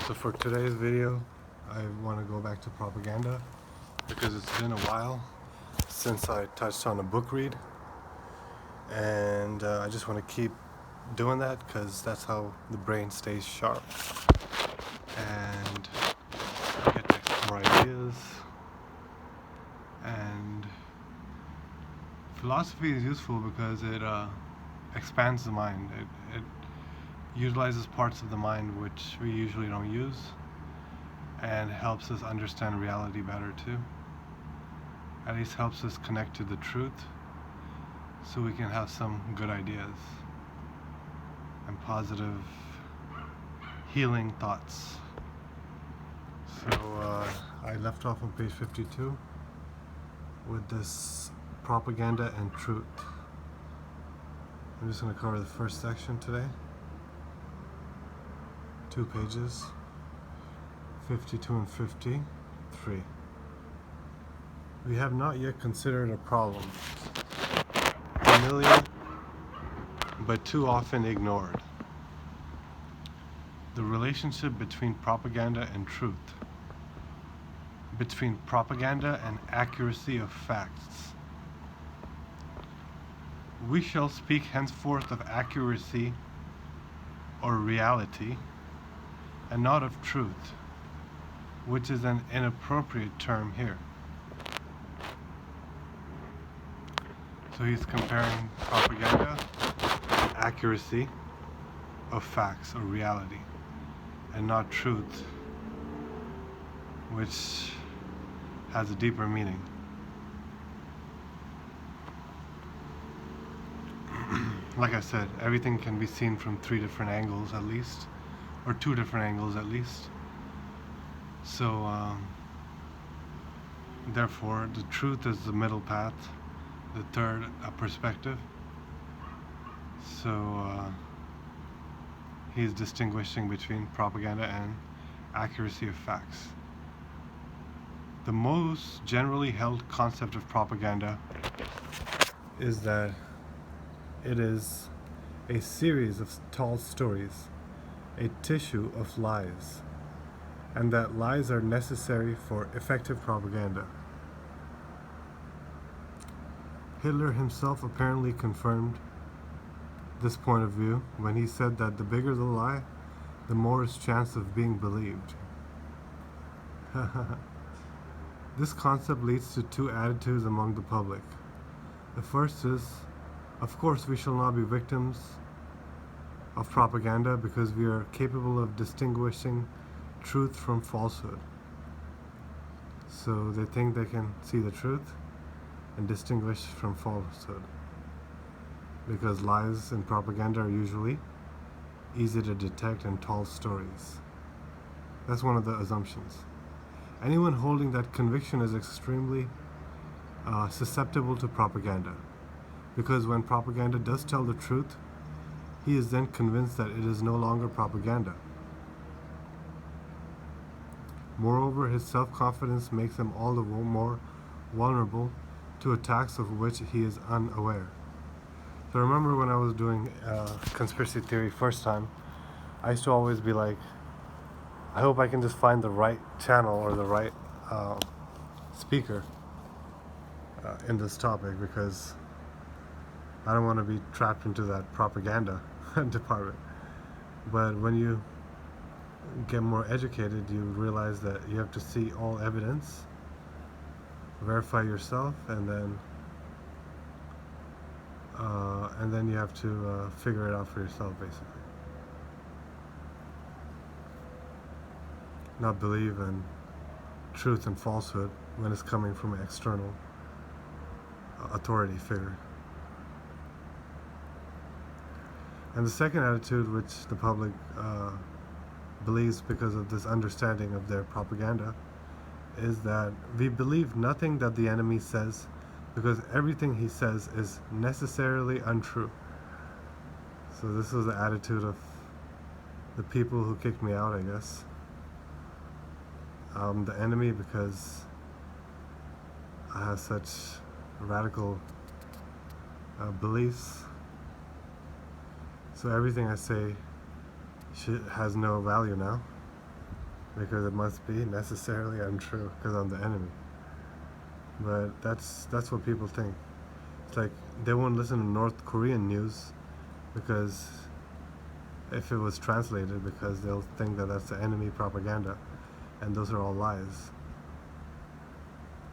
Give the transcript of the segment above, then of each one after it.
So for today's video, I want to go back to propaganda because it's been a while since I touched on a book read, and I just want to keep doing that because that's how the brain stays sharp and get more ideas. And philosophy is useful because it expands the mind. It utilizes parts of the mind which we usually don't use, and helps us understand reality better too. At least helps us connect to the truth so we can have some good ideas and positive healing thoughts. So I left off on page 52 with this propaganda and truth. I'm just going to cover the first section today. 2 pages, 52 and 53. We have not yet considered a problem, familiar but too often ignored. The relationship between propaganda and truth, between propaganda and accuracy of facts. We shall speak henceforth of accuracy or reality, and not of truth, which is an inappropriate term here. So he's comparing propaganda and accuracy of facts or reality, and not truth, which has a deeper meaning. Like I said, everything can be seen from 3 different angles at least, or 2 different angles at least. So therefore the truth is the middle path, the third a perspective. So he's distinguishing between propaganda and accuracy of facts. The most generally held concept of propaganda is that it is a series of tall stories, a tissue of lies, and that lies are necessary for effective propaganda. Hitler himself apparently confirmed this point of view when he said that the bigger the lie, the more its chance of being believed. This concept leads to 2 attitudes among the public. The first is, of course we shall not be victims of propaganda because we are capable of distinguishing truth from falsehood. So they think they can see the truth and distinguish from falsehood, because lies and propaganda are usually easy to detect in tall stories. That's one of the assumptions. Anyone holding that conviction is extremely susceptible to propaganda, because when propaganda does tell the truth, he is then convinced that it is no longer propaganda. Moreover, his self-confidence makes him all the more vulnerable to attacks of which he is unaware. So I remember when I was doing conspiracy theory first time, I used to always be like, I hope I can just find the right channel or the right speaker in this topic, because I don't want to be trapped into that propaganda department. But when you get more educated, you realize that you have to see all evidence, verify yourself, and then you have to figure it out for yourself, basically. Not believe in truth and falsehood when it's coming from an external authority figure. And the second attitude, which the public believes because of this understanding of their propaganda, is that we believe nothing that the enemy says because everything he says is necessarily untrue. So this is the attitude of the people who kicked me out, I guess. The enemy because I have such radical beliefs. So everything I say has no value now. because it must be necessarily untrue because I'm the enemy. But that's what people think. It's like they won't listen to North Korean news because if it was translated, because they'll think that that's the enemy propaganda, and those are all lies.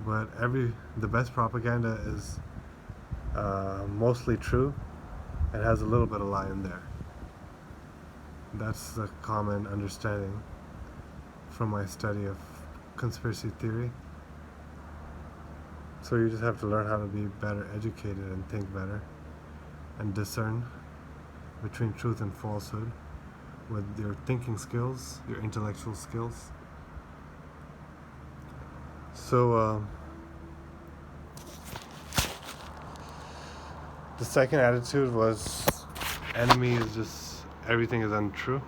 But the best propaganda is mostly true and has a little bit of lie in there. That's the common understanding from my study of conspiracy theory. So you just have to learn how to be better educated and think better and discern between truth and falsehood with your thinking skills, your intellectual skills. So the second attitude was enemy is just everything is untrue.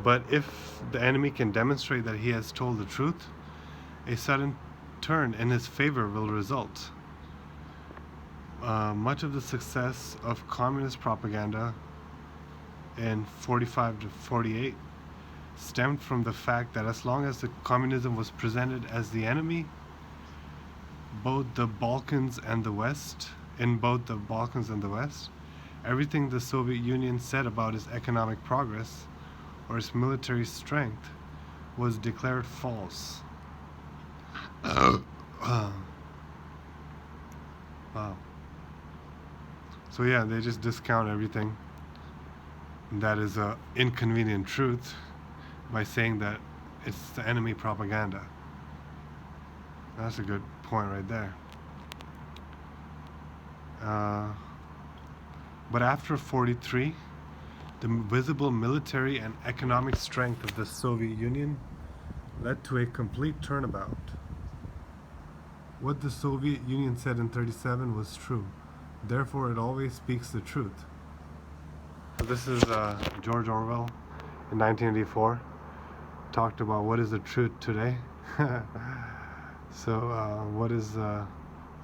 But if the enemy can demonstrate that he has told the truth, a sudden turn in his favor will result. Much of the success of communist propaganda in 45 to 48 stemmed from the fact that as long as the communism was presented as the enemy, both the Balkans and the West, everything the Soviet Union said about its economic progress or its military strength was declared false. Wow. So yeah, they just discount everything that is a inconvenient truth by saying that it's the enemy propaganda. That's a good point right there. But after 43, the visible military and economic strength of the Soviet Union led to a complete turnabout. What the Soviet Union said in 37 was true. Therefore, it always speaks the truth. So this is George Orwell in 1984. Talked about what is the truth today. So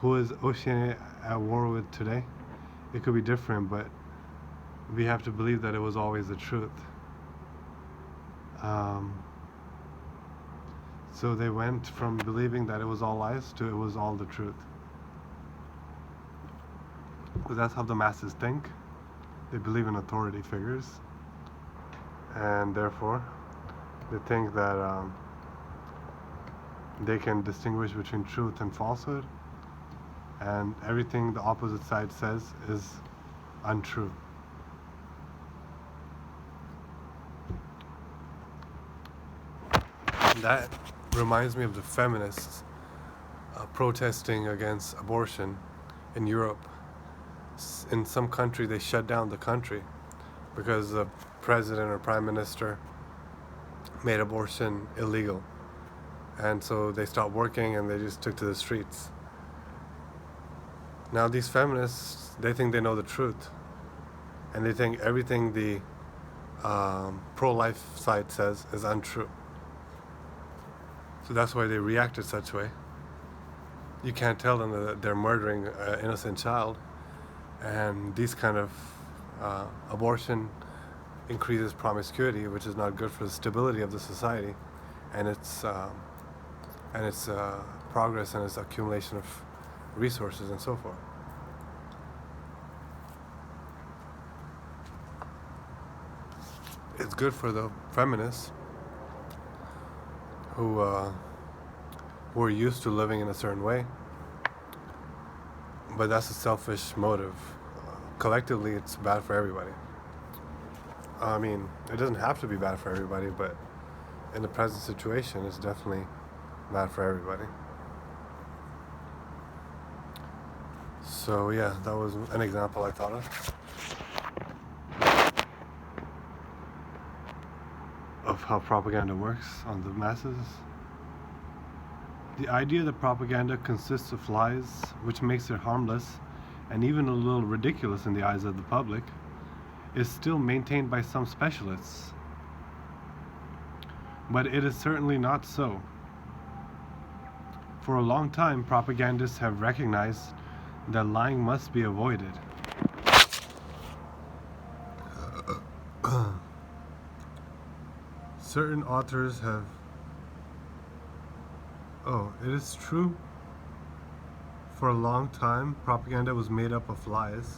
who is Oceania at war with today? It could be different, but we have to believe that it was always the truth. So they went from believing that it was all lies to it was all the truth. Because that's how the masses think. They believe in authority figures, and therefore they think that they can distinguish between truth and falsehood, and everything the opposite side says is untrue. That reminds me of the feminists protesting against abortion in Europe. In some country, they shut down the country because the president or prime minister made abortion illegal. And so they stopped working and they just took to the streets. Now these feminists, they think they know the truth. And they think everything the pro-life side says is untrue. So that's why they reacted such a way. You can't tell them that they're murdering an innocent child. And these kind of abortion increases promiscuity, which is not good for the stability of the society and its progress and its accumulation of resources and so forth. It's good for the feminists who are used to living in a certain way, but that's a selfish motive. Collectively, it's bad for everybody. I mean, it doesn't have to be bad for everybody, but in the present situation, it's definitely bad for everybody. So yeah, that was an example I thought of how propaganda works on the masses. The idea that propaganda consists of lies, which makes it harmless and even a little ridiculous in the eyes of the public, is still maintained by some specialists. But it is certainly not so. For a long time, propagandists have recognized that lying must be avoided. Certain authors have. Oh, it is true. For a long time, propaganda was made up of lies.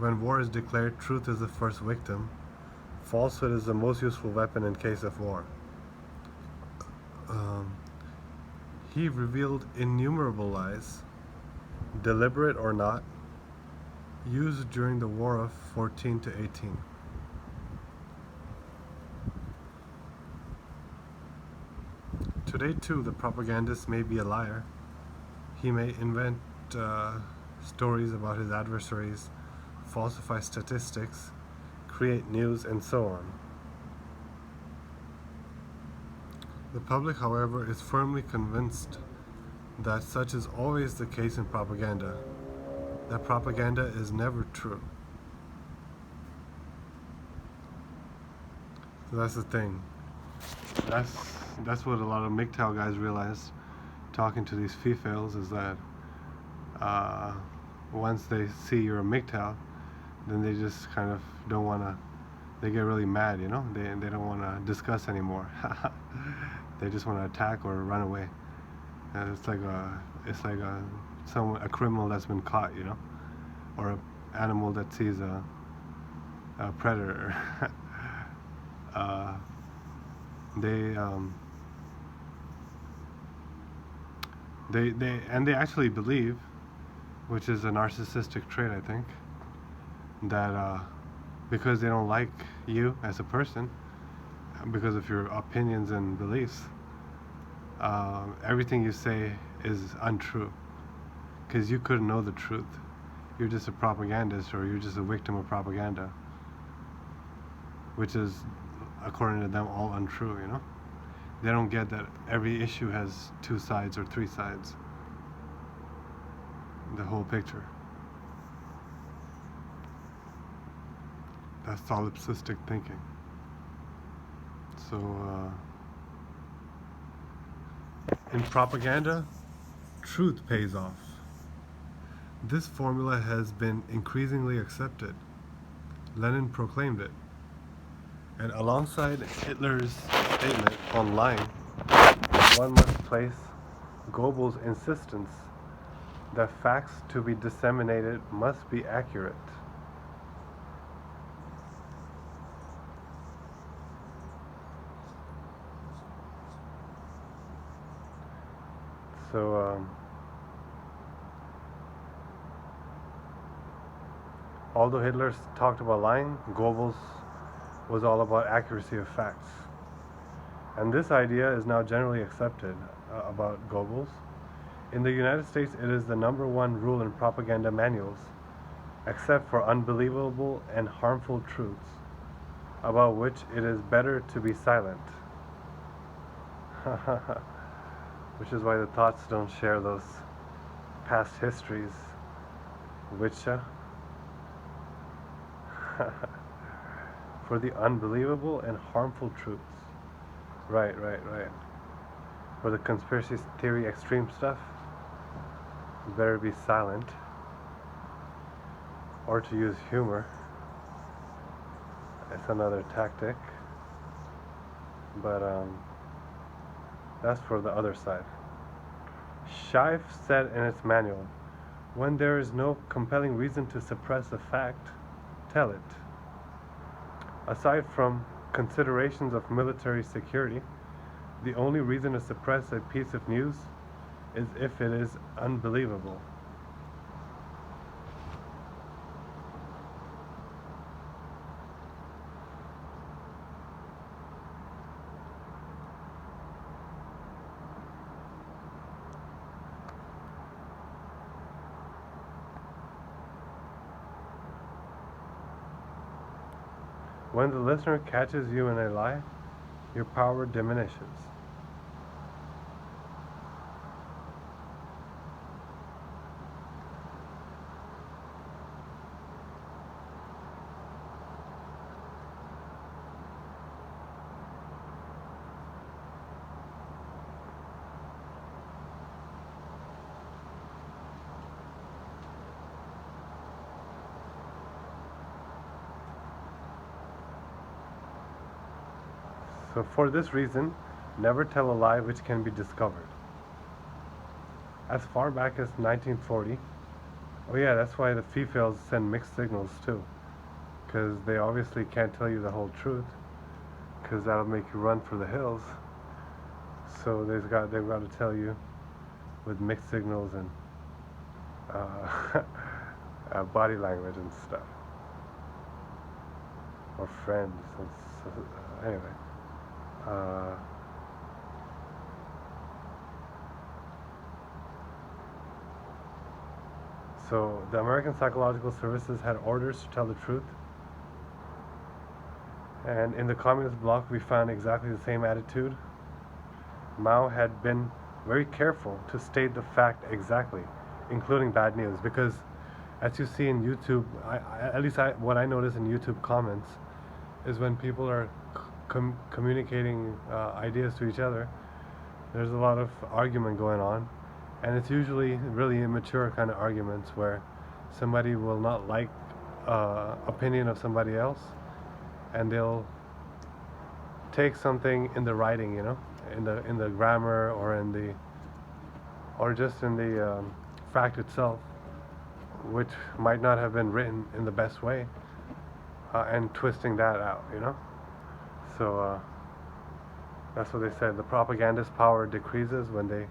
When war is declared, truth is the first victim. Falsehood is the most useful weapon in case of war. Um, he revealed innumerable lies, deliberate or not, used during the War of 14 to 18. Today, too, the propagandist may be a liar. He may invent stories about his adversaries, falsify statistics, create news, and so on. The public, however, is firmly convinced that such is always the case in propaganda, that propaganda is never true. So that's the thing. That's what a lot of MGTOW guys realized talking to these females is that once they see you're a MGTOW, then they just kind of don't want to. They get really mad, you know. They don't want to discuss anymore. They just want to attack or run away. And it's like a criminal that's been caught, you know, or an animal that sees a predator. They they actually believe, which is a narcissistic trait, I think, that because they don't like you as a person, because of your opinions and beliefs, everything you say is untrue, because you couldn't know the truth. You're just a propagandist, or you're just a victim of propaganda, which is, according to them, all untrue, you know? They don't get that every issue has 2 sides or 3 sides. The whole picture. That's solipsistic thinking. So, in propaganda, truth pays off. This formula has been increasingly accepted. Lenin proclaimed it. And alongside Hitler's statement on lying, one must place Goebbels' insistence that facts to be disseminated must be accurate. So, although Hitler talked about lying, Goebbels was all about accuracy of facts. And this idea is now generally accepted about Goebbels. In the United States, it is the #1 rule in propaganda manuals, except for unbelievable and harmful truths, about which it is better to be silent. Which is why the thoughts don't share those past histories, which for the unbelievable and harmful truths. Right. For the conspiracy theory extreme stuff, you better be silent, or to use humor. It's another tactic, but that's for the other side. Scheif said in its manual, when there is no compelling reason to suppress a fact, tell it. Aside from considerations of military security, the only reason to suppress a piece of news is if it is unbelievable. When the listener catches you in a lie, your power diminishes. So for this reason, never tell a lie which can be discovered. As far back as 1940, oh yeah, that's why the females send mixed signals too, because they obviously can't tell you the whole truth, because that'll make you run for the hills. So they've got to tell you with mixed signals and body language and stuff, or friends. Anyway. So the American Psychological Services had orders to tell the truth, and in the communist bloc we found exactly the same attitude. Mao had been very careful to state the fact exactly, including bad news, because as you see in YouTube, what I notice in YouTube comments is when people are communicating ideas to each other, there's a lot of argument going on, and it's usually really immature kind of arguments where somebody will not like opinion of somebody else, and they'll take something in the writing, in the grammar or just in the fact itself, which might not have been written in the best way, and twisting that out, So that's what they said. The propagandist's power decreases when they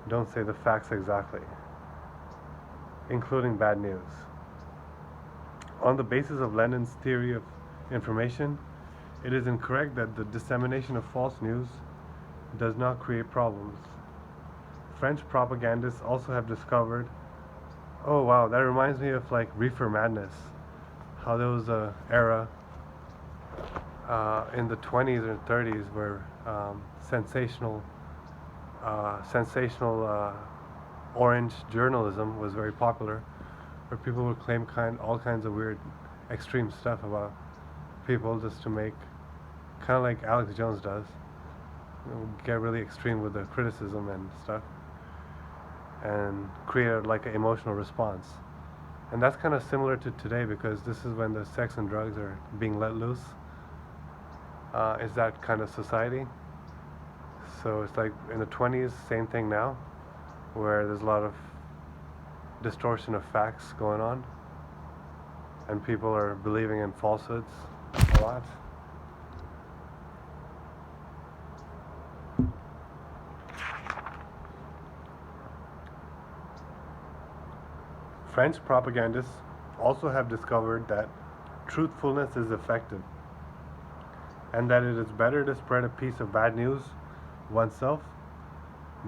don't say the facts exactly, including bad news. On the basis of Lenin's theory of information, it is incorrect that the dissemination of false news does not create problems. French propagandists also have discovered, oh wow, that reminds me of like reefer madness, how there was a era in the 20s or 30s where sensational orange journalism was very popular, where people would claim all kinds of weird extreme stuff about people just to make, kind of like Alex Jones does, get really extreme with the criticism and stuff, and create like an emotional response. And that's kind of similar to today, because this is when the sex and drugs are being let loose. Is that kind of society. So it's like in the 20s, same thing now, where there's a lot of distortion of facts going on, and people are believing in falsehoods a lot. French propagandists also have discovered that truthfulness is effective, and that it is better to spread a piece of bad news oneself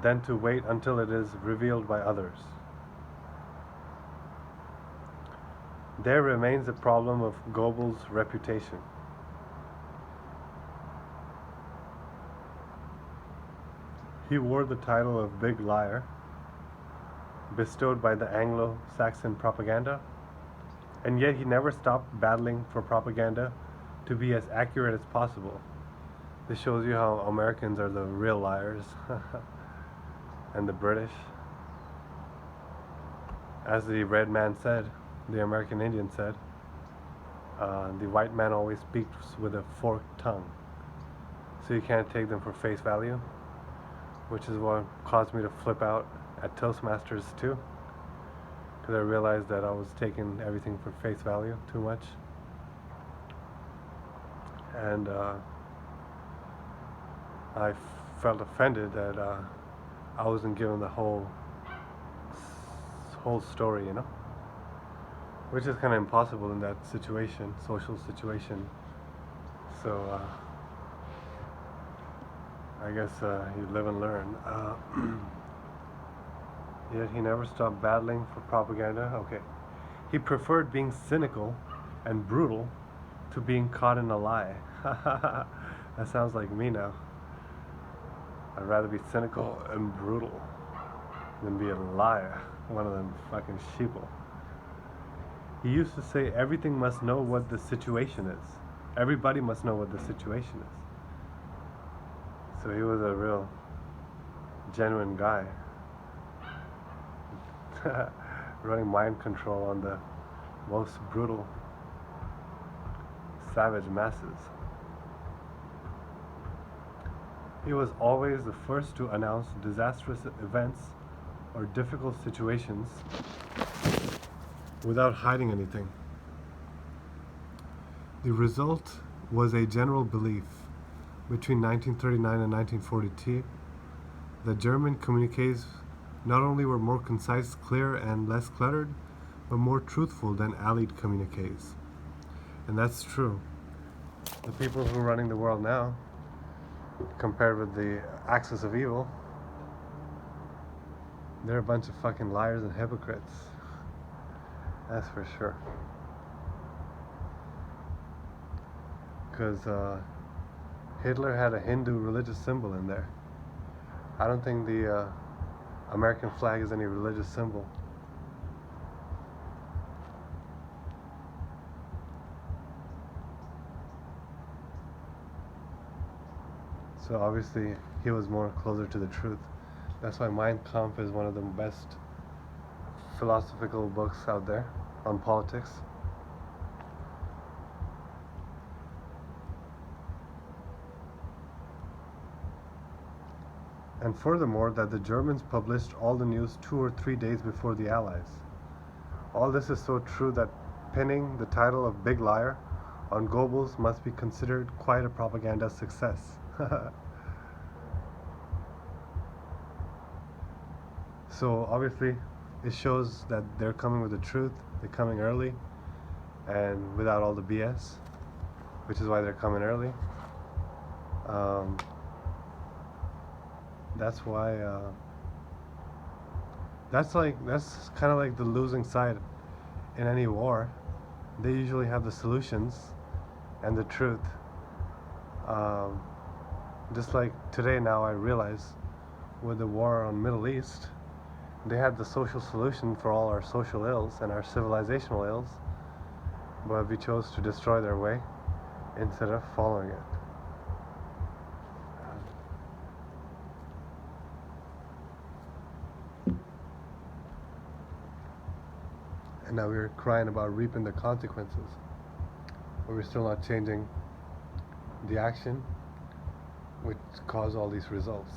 than to wait until it is revealed by others. There remains the problem of Goebbels' reputation. He wore the title of Big Liar, bestowed by the Anglo-Saxon propaganda, and yet he never stopped battling for propaganda to be as accurate as possible. This shows you how Americans are the real liars and the British. As the red man said, the American Indian said, the white man always speaks with a forked tongue. So you can't take them for face value, which is what caused me to flip out at Toastmasters too, because I realized that I was taking everything for face value too much. And I felt offended that I wasn't given the whole story, which is kind of impossible in that situation, social situation. So I guess you live and learn. Yet he never stopped battling for propaganda. Okay. He preferred being cynical and brutal to being caught in a lie. That sounds like me now. I'd rather be cynical and brutal than be a liar, one of them fucking sheeple. He used to say everything must know what the situation is. Everybody must know what the situation is. So he was a real genuine guy. Running mind control on the most brutal, savage masses. He was always the first to announce disastrous events or difficult situations without hiding anything. The result was a general belief between 1939 and 1942 that German communiques not only were more concise, clear, and less cluttered, but more truthful than Allied communiques. And that's true. The people who are running the world now, compared with the axis of evil, they're a bunch of fucking liars and hypocrites. That's for sure. Because Hitler had a Hindu religious symbol in there. I don't think the American flag is any religious symbol. So obviously he was more closer to the truth. That's why Mein Kampf is one of the best philosophical books out there on politics. And furthermore, that the Germans published all the news 2 or 3 days before the Allies. All this is so true that pinning the title of Big Liar on Goebbels must be considered quite a propaganda success. So obviously it shows that they're coming with the truth, they're coming early and without all the BS, which is why they're coming early. That's why that's kind of like the losing side in any war. They usually have the solutions and the truth. Just like today now I realize with the war on Middle East, they had the social solution for all our social ills and our civilizational ills, but we chose to destroy their way instead of following it. And now we're crying about reaping the consequences, but we're still not changing the action which caused all these results.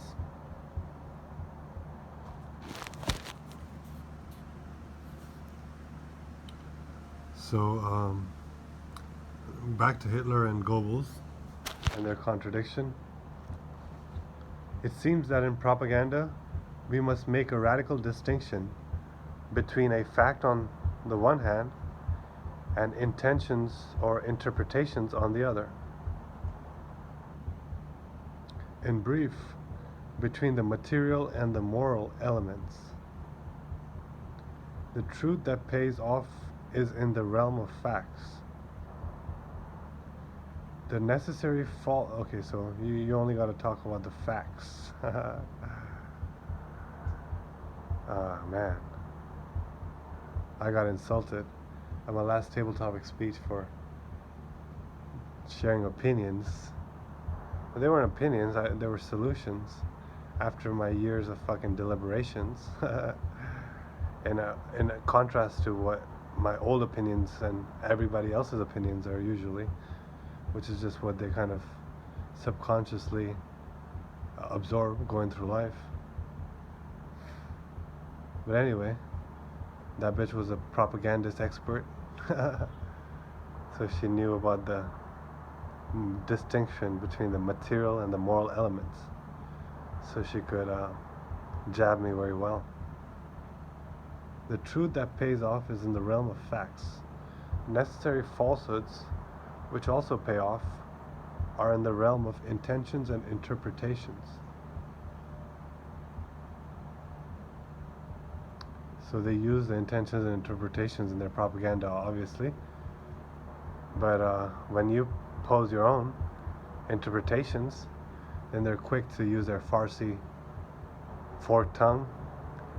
So back to Hitler and Goebbels and their contradiction. It seems that in propaganda we must make a radical distinction between a fact on the one hand and intentions or interpretations on the other. In brief, between the material and the moral elements. The truth that pays off is in the realm of facts. The necessary fault. Okay, so you only got to talk about the facts. Man, I got insulted at my last table topic speech for sharing opinions. But they weren't opinions, they were solutions after my years of fucking deliberations. in a contrast to what my old opinions and everybody else's opinions are usually, which is just what they kind of subconsciously absorb going through life. But anyway, that bitch was a propagandist expert. So she knew about the distinction between the material and the moral elements. So she could jab me very well. The truth that pays off is in the realm of facts. Necessary falsehoods, which also pay off, are in the realm of intentions and interpretations. So they use the intentions and interpretations in their propaganda, obviously. But when you pose your own interpretations, then they're quick to use their Farsi forked tongue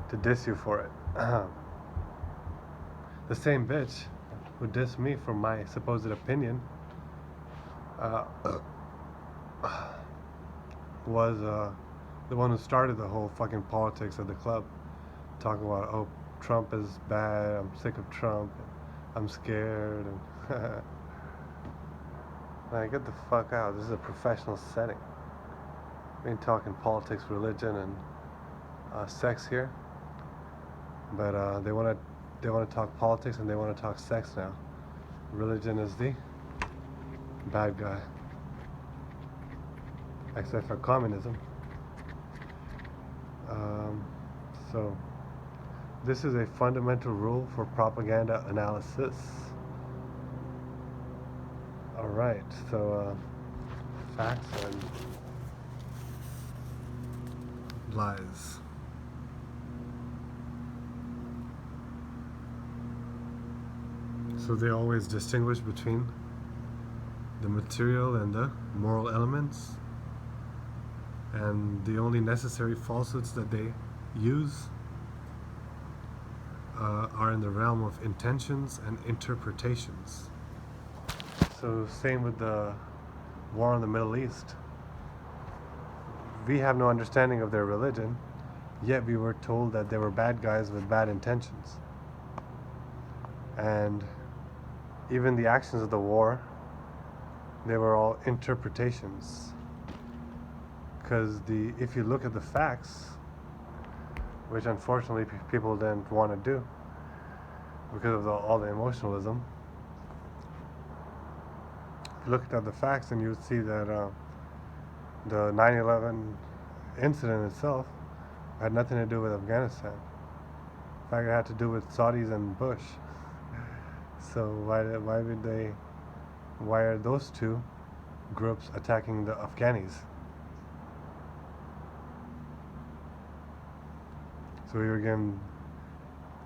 to diss you for it. The same bitch who dissed me for my supposed opinion was the one who started the whole fucking politics of the club, talking about, oh, Trump is bad, I'm sick of Trump, I'm scared, and like, get the fuck out, this is a professional setting. been talking politics, religion, and sex here, but they want to talk politics and they want to talk sex now. Religion is the bad guy, except for communism. So this is a fundamental rule for propaganda analysis. All right, so facts and lies. So they always distinguish between the material and the moral elements, and the only necessary falsehoods that they use are in the realm of intentions and interpretations. So same with the war in the Middle East. We have no understanding of their religion, yet we were told that they were bad guys with bad intentions. And even the actions of the war, they were all interpretations. Because if you look at the facts, which unfortunately people didn't want to do because of all the emotionalism, if you looked at the facts, then you would see that the 9/11 incident itself had nothing to do with Afghanistan. In fact, it had to do with Saudis and Bush. So why are those two groups attacking the Afghanis? So we were given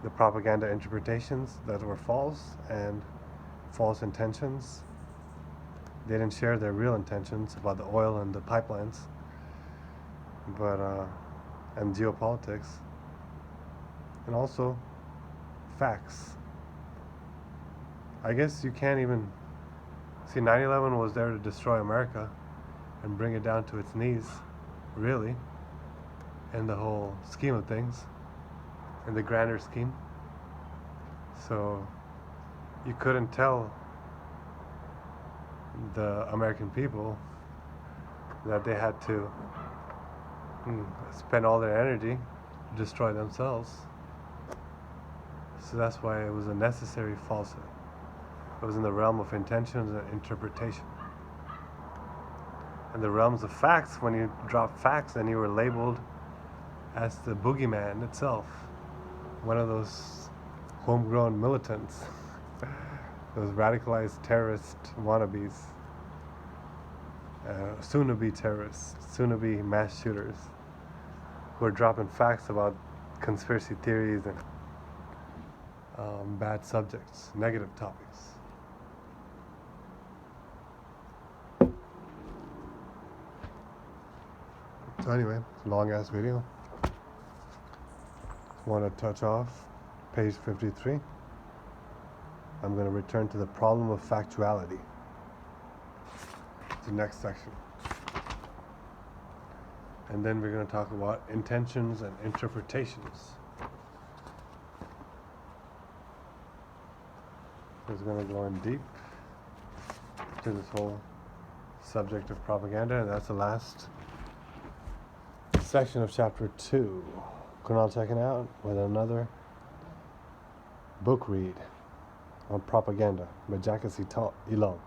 the propaganda interpretations that were false and false intentions. They didn't share their real intentions about the oil and the pipelines, and geopolitics, and also facts. I guess you can't even see 9/11 was there to destroy America and bring it down to its knees, really, in the whole scheme of things, in the grander scheme. So you couldn't tell the American people that they had to spend all their energy to destroy themselves. So that's why it was a necessary falsehood. It was in the realm of intentions and interpretation. In the realms of facts, when you drop facts, then you were labeled as the boogeyman itself, one of those homegrown militants, those radicalized terrorist wannabes, soon-to-be terrorists, soon-to-be mass shooters, who are dropping facts about conspiracy theories and bad subjects, negative topics. So anyway, long-ass video. Want to touch off page 53. I'm going to return to the problem of factuality. It's the next section. And then we're going to talk about intentions and interpretations. It's going to go in deep to this whole subject of propaganda, and that's the last section of chapter 2. Kunal checking out with another book read on propaganda by Jacques Ilon.